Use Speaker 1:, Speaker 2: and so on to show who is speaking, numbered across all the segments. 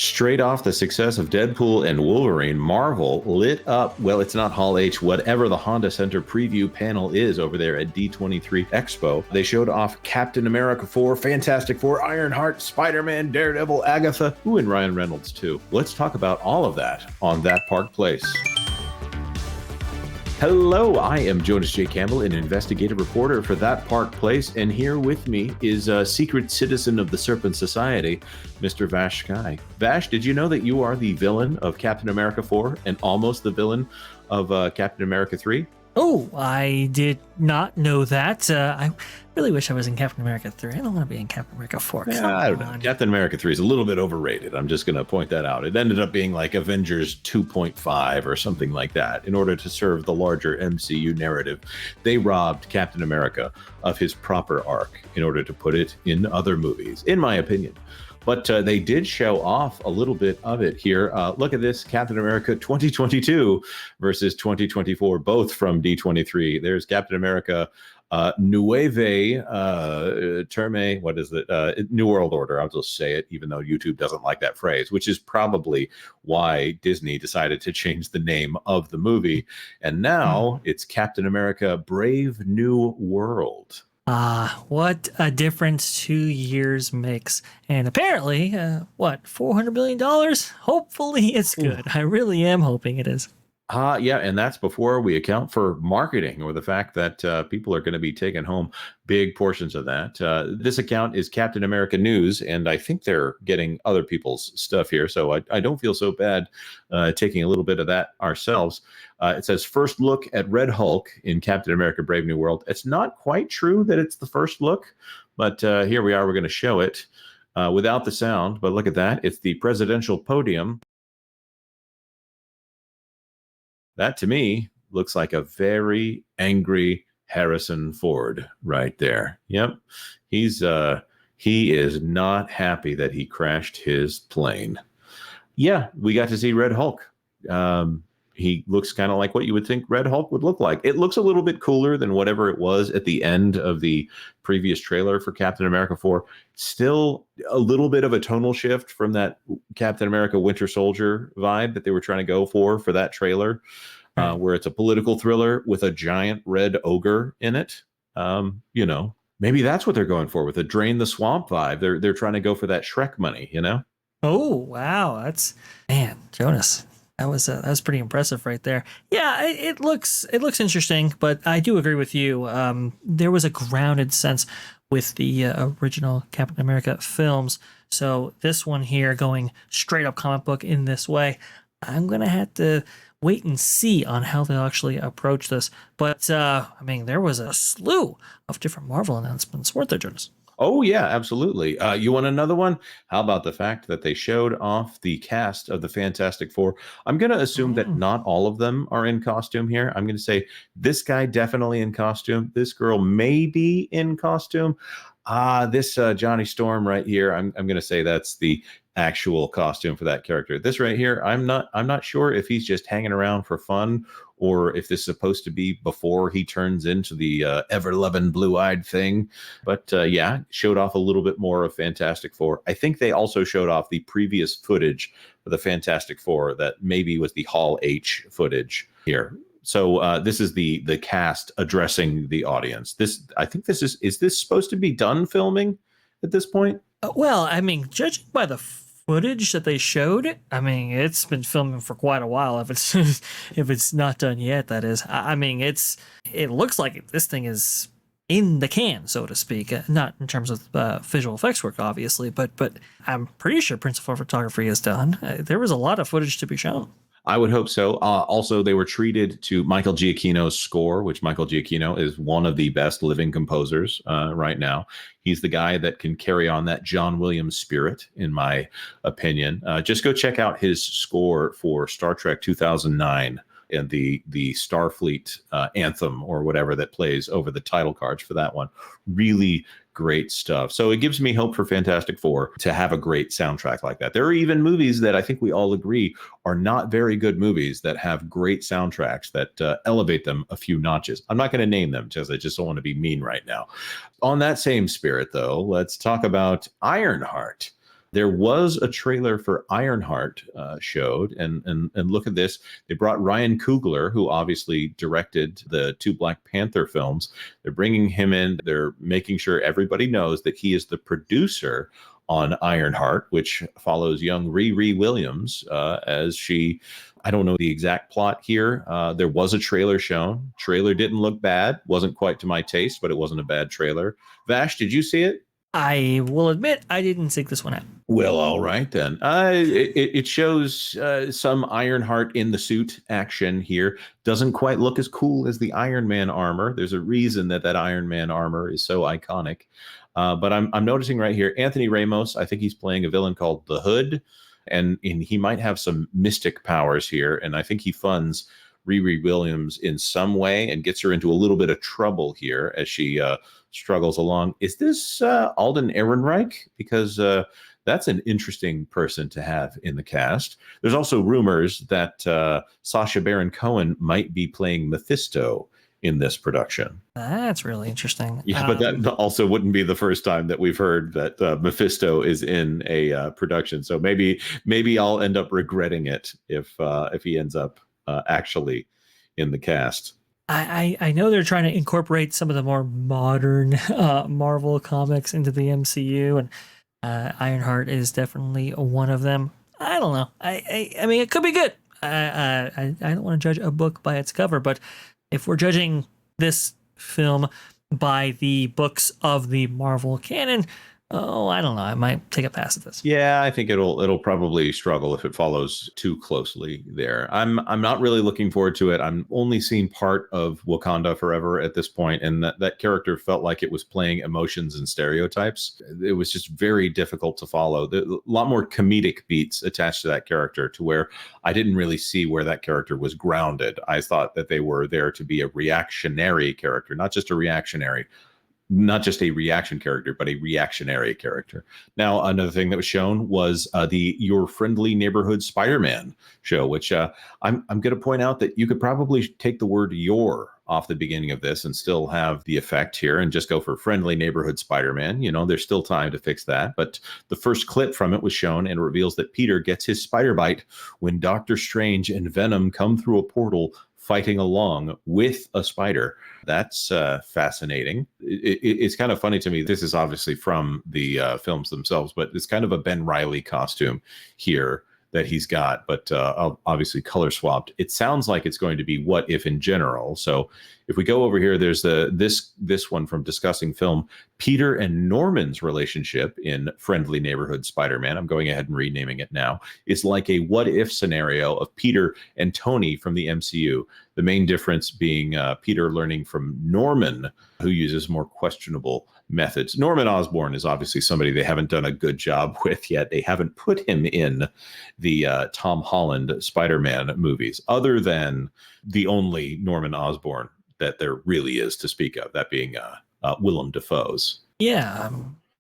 Speaker 1: Straight off the success of Deadpool and Wolverine, Marvel lit up, well, it's not Hall H, whatever the Honda Center preview panel is over there at D23 Expo. They showed off Captain America 4, Fantastic Four, Ironheart, SpiderMan, Daredevil, Agatha, and Ryan Reynolds too. Let's talk about all of that on That Park Place. Hello, I am Jonas J. Campbell, an investigative reporter for That Park Place, and here with me is a secret citizen of the Serpent Society, Mr. VashSky. Vash, did you know that you are the villain of Captain America 4 and almost the villain of Captain America 3?
Speaker 2: Oh, I did not know that. I really wish I was in Captain America 3. I don't want to be in Captain America 4.
Speaker 1: I don't know. Captain America 3 is a little bit overrated. I'm just going to point that out. It ended up being like Avengers 2.5 or something like that. In order to serve the larger MCU narrative, they robbed Captain America of his proper arc in order to put it in other movies, in my opinion. But they did show off a little bit of it here. Look at this, Captain America 2022 versus 2024, both from D23. There's Captain America Nueve Terme, what is it? New World Order. I'll just say it, even though YouTube doesn't like that phrase, which is probably why Disney decided to change the name of the movie. And now it's Captain America Brave New World.
Speaker 2: What a difference 2 years makes. And apparently, $400 million? Hopefully it's good. I really am hoping it is.
Speaker 1: Yeah, and that's before we account for marketing or the fact that people are going to be taking home big portions of that. This account is Captain America News, and I think they're getting other people's stuff here, so I don't feel so bad taking a little bit of that ourselves. It says, first look at Red Hulk in Captain America Brave New World. It's not quite true that it's the first look, but here we are. We're going to show it without the sound, but look at that. It's the presidential podium. That, to me, looks like a very angry Harrison Ford right there. Yep. He is not happy that he crashed his plane. Yeah, we got to see Red Hulk. He looks kind of like what you would think Red Hulk would look like. It looks a little bit cooler than whatever it was at the end of the previous trailer for Captain America 4. Still a little bit of a tonal shift from that Captain America Winter Soldier vibe that they were trying to go for that trailer, where it's a political thriller with a giant red ogre in it. Maybe that's what they're going for with a Drain the Swamp vibe. They're trying to go for that Shrek money,
Speaker 2: Oh, wow. Man, Jonas. That was pretty impressive right there. Yeah, it looks interesting, but I do agree with you. There was a grounded sense with the original Captain America films. So this one here going straight up comic book in this way, I'm going to have to wait and see on how they'll actually approach this. But, there was a slew of different Marvel announcements, weren't there, Jonas?
Speaker 1: Oh, yeah, absolutely. You want another one? How about the fact that they showed off the cast of the Fantastic Four? I'm going to assume that not all of them are in costume here. I'm going to say this guy definitely in costume. This girl may be in costume. This Johnny Storm right here, I'm going to say that's the actual costume for that character. This right here, I'm not sure if he's just hanging around for fun or if this is supposed to be before he turns into the ever-loving blue-eyed thing. But showed off a little bit more of Fantastic Four. I think they also showed off the previous footage for the Fantastic Four that maybe was the Hall H footage here. So this is the cast addressing the audience. I think this is this supposed to be done filming at this point?
Speaker 2: Judging by the footage that they showed, it's been filming for quite a while. If it's not done yet, that is. It looks like this thing is in the can, so to speak. Not in terms of visual effects work, obviously, but I'm pretty sure principal photography is done. There was a lot of footage to be shown.
Speaker 1: I would hope so. Also, they were treated to Michael Giacchino's score, which Michael Giacchino is one of the best living composers right now. He's the guy that can carry on that John Williams spirit, in my opinion. Just go check out his score for Star Trek 2009 and the Starfleet anthem or whatever that plays over the title cards for that one. Really great stuff. So it gives me hope for Fantastic Four to have a great soundtrack like that. There are even movies that I think we all agree are not very good movies that have great soundtracks that elevate them a few notches. I'm not going to name them because I just don't want to be mean right now. On that same spirit, though, let's talk about Ironheart. There was a trailer for Ironheart showed, and look at this. They brought Ryan Coogler, who obviously directed the 2 Black Panther films. They're bringing him in. They're making sure everybody knows that he is the producer on Ironheart, which follows young Riri Williams as she. I don't know the exact plot here. There was a trailer shown. Trailer didn't look bad. Wasn't quite to my taste, but it wasn't a bad trailer. Vash, did you see it?
Speaker 2: I will admit I didn't seek this one out.
Speaker 1: Well, all right then. It shows some Ironheart in the suit action here. Doesn't quite look as cool as the Iron Man armor. There's a reason that Iron Man armor is so iconic. But I'm noticing right here, Anthony Ramos. I think he's playing a villain called the Hood, and he might have some mystic powers here. And I think he funds Riri Williams in some way and gets her into a little bit of trouble here as she struggles along. Is this Alden Ehrenreich? Because that's an interesting person to have in the cast. There's also rumors that Sacha Baron Cohen might be playing Mephisto in this production.
Speaker 2: That's really interesting.
Speaker 1: Yeah, but that also wouldn't be the first time that we've heard that Mephisto is in a production. So maybe I'll end up regretting it if he ends up actually in the cast.
Speaker 2: I know they're trying to incorporate some of the more modern Marvel comics into the MCU, and Ironheart is definitely one of them. I don't know. I mean, it could be good. I don't want to judge a book by its cover, but if we're judging this film by the books of the Marvel canon, I don't know. I might take a pass at this.
Speaker 1: Yeah, I think it'll probably struggle if it follows too closely there. I'm not really looking forward to it. I'm only seeing part of Wakanda Forever at this point, and that character felt like it was playing emotions and stereotypes. It was just very difficult to follow. A lot more comedic beats attached to that character, to where I didn't really see where that character was grounded. I thought that they were there to be a reactionary character, not just a reaction character, but a reactionary character. Now, another thing that was shown was the Your Friendly Neighborhood Spider-Man show, which I'm going to point out that you could probably take the word "your" off the beginning of this and still have the effect here and just go for Friendly Neighborhood Spider-Man. You know, there's still time to fix that. But the first clip from it was shown and reveals that Peter gets his spider bite when Doctor Strange and Venom come through a portal fighting along with a spider. That's fascinating. It's kind of funny to me. This is obviously from the films themselves, but it's kind of a Ben Reilly costume here that he's got, but obviously color swapped. It sounds like it's going to be What If in general. So if we go over here, there's this one from Discussing Film, Peter and Norman's relationship in Friendly Neighborhood Spider-Man, I'm going ahead and renaming it now, is like a what if scenario of Peter and Tony from the MCU. The main difference being Peter learning from Norman, who uses more questionable methods. Norman Osborn is obviously somebody they haven't done a good job with yet. They haven't put him in the Tom Holland Spider-Man movies, other than the only Norman Osborn that there really is to speak of, that being Willem Dafoe's.
Speaker 2: Yeah,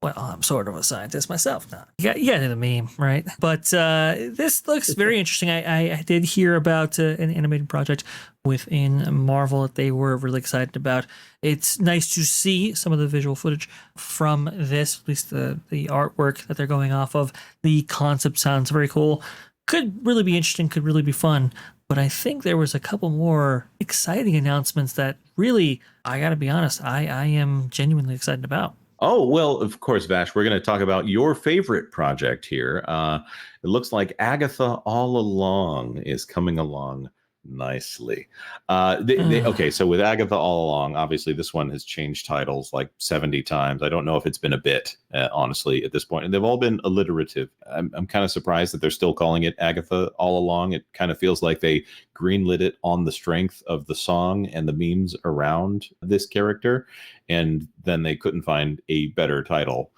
Speaker 2: well, I'm sort of a scientist myself now. You got the meme, right? But this looks very interesting. I did hear about an animated project within Marvel that they were really excited about. It's nice to see some of the visual footage from this, at least the artwork that they're going off of. The concept sounds very cool. Could really be interesting, could really be fun. But I think there was a couple more exciting announcements that really, I got to be honest, I am genuinely excited about.
Speaker 1: Oh, well, of course, Vash, we're going to talk about your favorite project here. It looks like Agatha All Along is coming along nicely. Okay, so with Agatha All Along, obviously this one has changed titles like 70 times. I don't know if it's been a bit, honestly, at this point. And they've all been alliterative. I'm kind of surprised that they're still calling it Agatha All Along. It kind of feels like they greenlit it on the strength of the song and the memes around this character. And then they couldn't find a better title.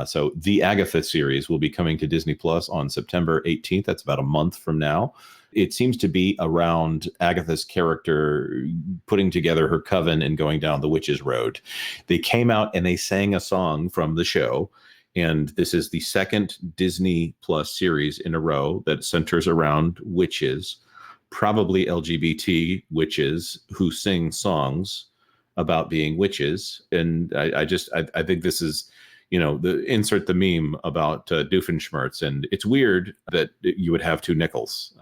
Speaker 1: So the Agatha series will be coming to Disney Plus on September 18th. That's about a month from now. It seems to be around Agatha's character putting together her coven and going down the witch's road. They came out and they sang a song from the show. And this is the second Disney Plus series in a row that centers around witches, probably LGBT witches who sing songs about being witches. And I think this is, insert the meme about Doofenshmirtz, and it's weird that you would have two nickels.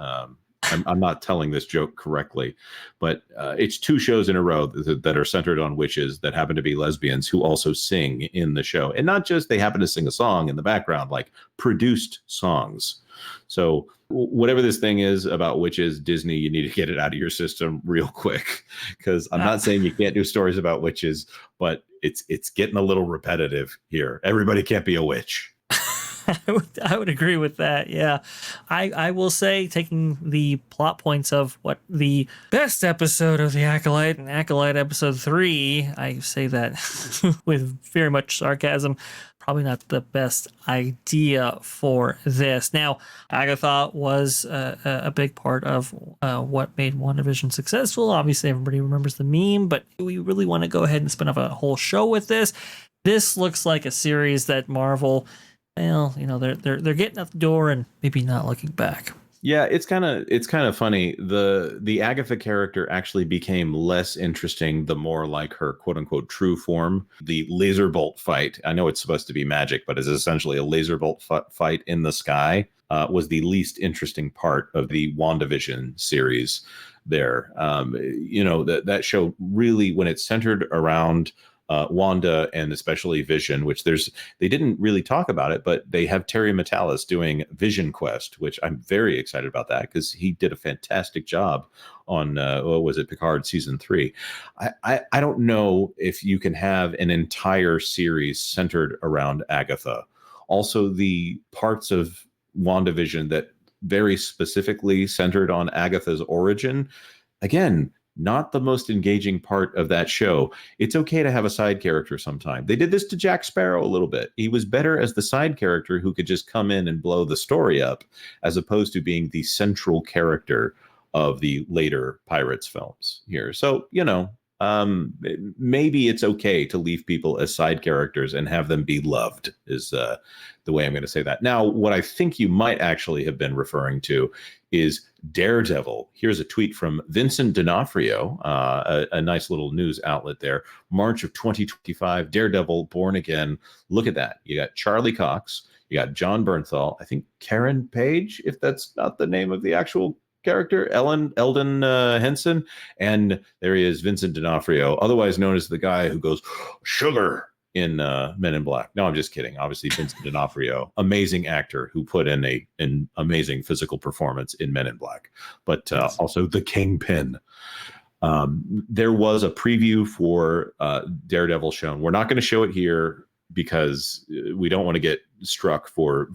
Speaker 1: I'm not telling this joke correctly, but it's two shows in a row that are centered on witches that happen to be lesbians who also sing in the show. And not just they happen to sing a song in the background, like produced songs. So whatever this thing is about witches, Disney, you need to get it out of your system real quick, because I'm not saying you can't do stories about witches, but it's getting a little repetitive here. Everybody can't be a witch.
Speaker 2: I would agree with that. Yeah. I will say, taking the plot points of what the best episode of The Acolyte and Acolyte episode 3, I say that with very much sarcasm, probably not the best idea for this. Now, Agatha was a big part of what made WandaVision successful. Obviously, everybody remembers the meme, but we really want to go ahead and spin off a whole show with this. This looks like a series that Marvel, well, they're getting out the door and maybe not looking back.
Speaker 1: Yeah, it's kind of funny. The Agatha character actually became less interesting the more like her quote unquote true form. The laser bolt fight, I know it's supposed to be magic, but is essentially a laser bolt fight in the sky, was the least interesting part of the WandaVision series there. That show really, when it's centered around Wanda and especially Vision, which they didn't really talk about it, but they have Terry Metalis doing Vision Quest, which I'm very excited about that because he did a fantastic job on what was it, Picard season 3. I don't know if you can have an entire series centered around Agatha. Also, the parts of WandaVision that very specifically centered on Agatha's origin, again, not the most engaging part of that show. It's okay to have a side character sometime. They did this to Jack Sparrow a little bit. He was better as the side character who could just come in and blow the story up, as opposed to being the central character of the later Pirates films here. So, maybe it's okay to leave people as side characters and have them be loved, is the way I'm going to say that. Now, what I think you might actually have been referring to is Daredevil. Here's a tweet from Vincent D'Onofrio, a nice little news outlet there. March of 2025, Daredevil, Born Again. Look at that. You got Charlie Cox, you got John Bernthal, I think Karen Page, if that's not the name of the actual character, Eldon Henson, and there he is, Vincent D'Onofrio, otherwise known as the guy who goes sugar in Men in Black. No, I'm just kidding. Obviously, Vincent D'Onofrio, amazing actor who put in an amazing physical performance in Men in Black, but also the Kingpin. There was a preview for Daredevil shown. We're not going to show it here because we don't want to get struck for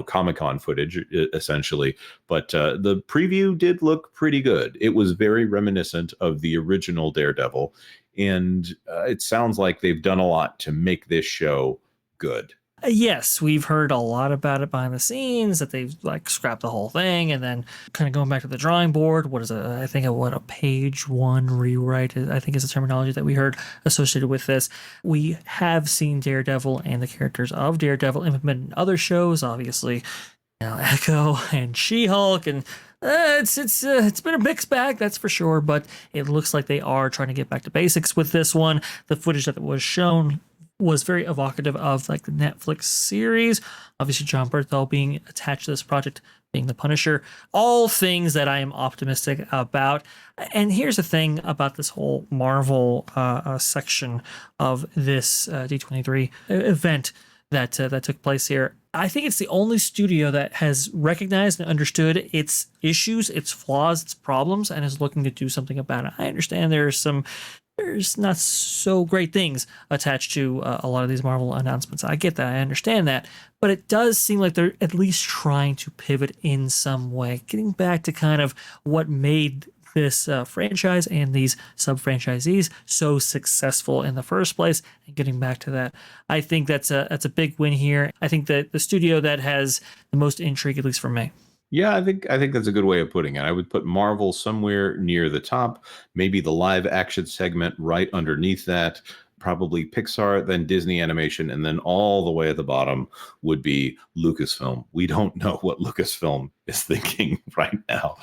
Speaker 1: Comic-Con footage, essentially, but the preview did look pretty good. It was very reminiscent of the original Daredevil, and it sounds like they've done a lot to make this show good.
Speaker 2: Yes, we've heard a lot about it behind the scenes, that they've scrapped the whole thing and then kind of going back to the drawing board. A page one rewrite, I think, is the terminology that we heard associated with this. We have seen Daredevil and the characters of Daredevil implemented in other shows, obviously, Echo and She-Hulk, and it's been a mixed bag, that's for sure, but it looks like they are trying to get back to basics with this one. The footage that was shown was very evocative of the Netflix series. Obviously, John Bernthal being attached to this project, being the Punisher, all things that I am optimistic about. And here's the thing about this whole Marvel section of this D23 event that took place here. I think it's the only studio that has recognized and understood its issues, its flaws, its problems, and is looking to do something about it. I understand there's not so great things attached to a lot of these Marvel announcements. I get that. I understand that. But it does seem like they're at least trying to pivot in some way, getting back to kind of what made this franchise and these sub-franchisees so successful in the first place, and getting back to that. I think that's a big win here. I think that the studio that has the most intrigue, at least for me.
Speaker 1: Yeah, I think that's a good way of putting it. I would put Marvel somewhere near the top, maybe the live action segment right underneath that. probably Pixar, then Disney Animation, and then all the way at the bottom would be Lucasfilm. We don't know what Lucasfilm is thinking right now.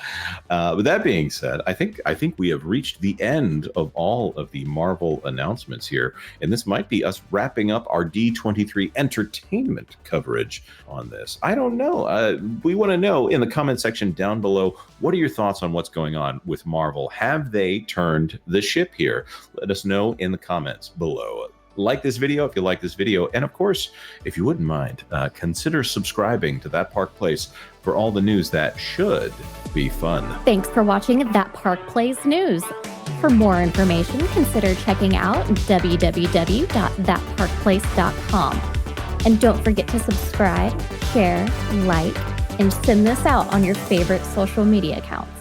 Speaker 1: With that being said, I think we have reached the end of all of the Marvel announcements here, and this might be us wrapping up our D23 entertainment coverage on this. I don't know. We want to know in the comment section down below, what are your thoughts on what's going on with Marvel? Have they turned the ship here? Let us know in the comments below. Like this video if you like this video, and of course, if you wouldn't mind, consider subscribing to That Park Place for all the news that should be fun.
Speaker 3: Thanks for watching That Park Place News. For more information, consider checking out www.thatparkplace.com. And don't forget to subscribe, share, like, and send this out on your favorite social media accounts.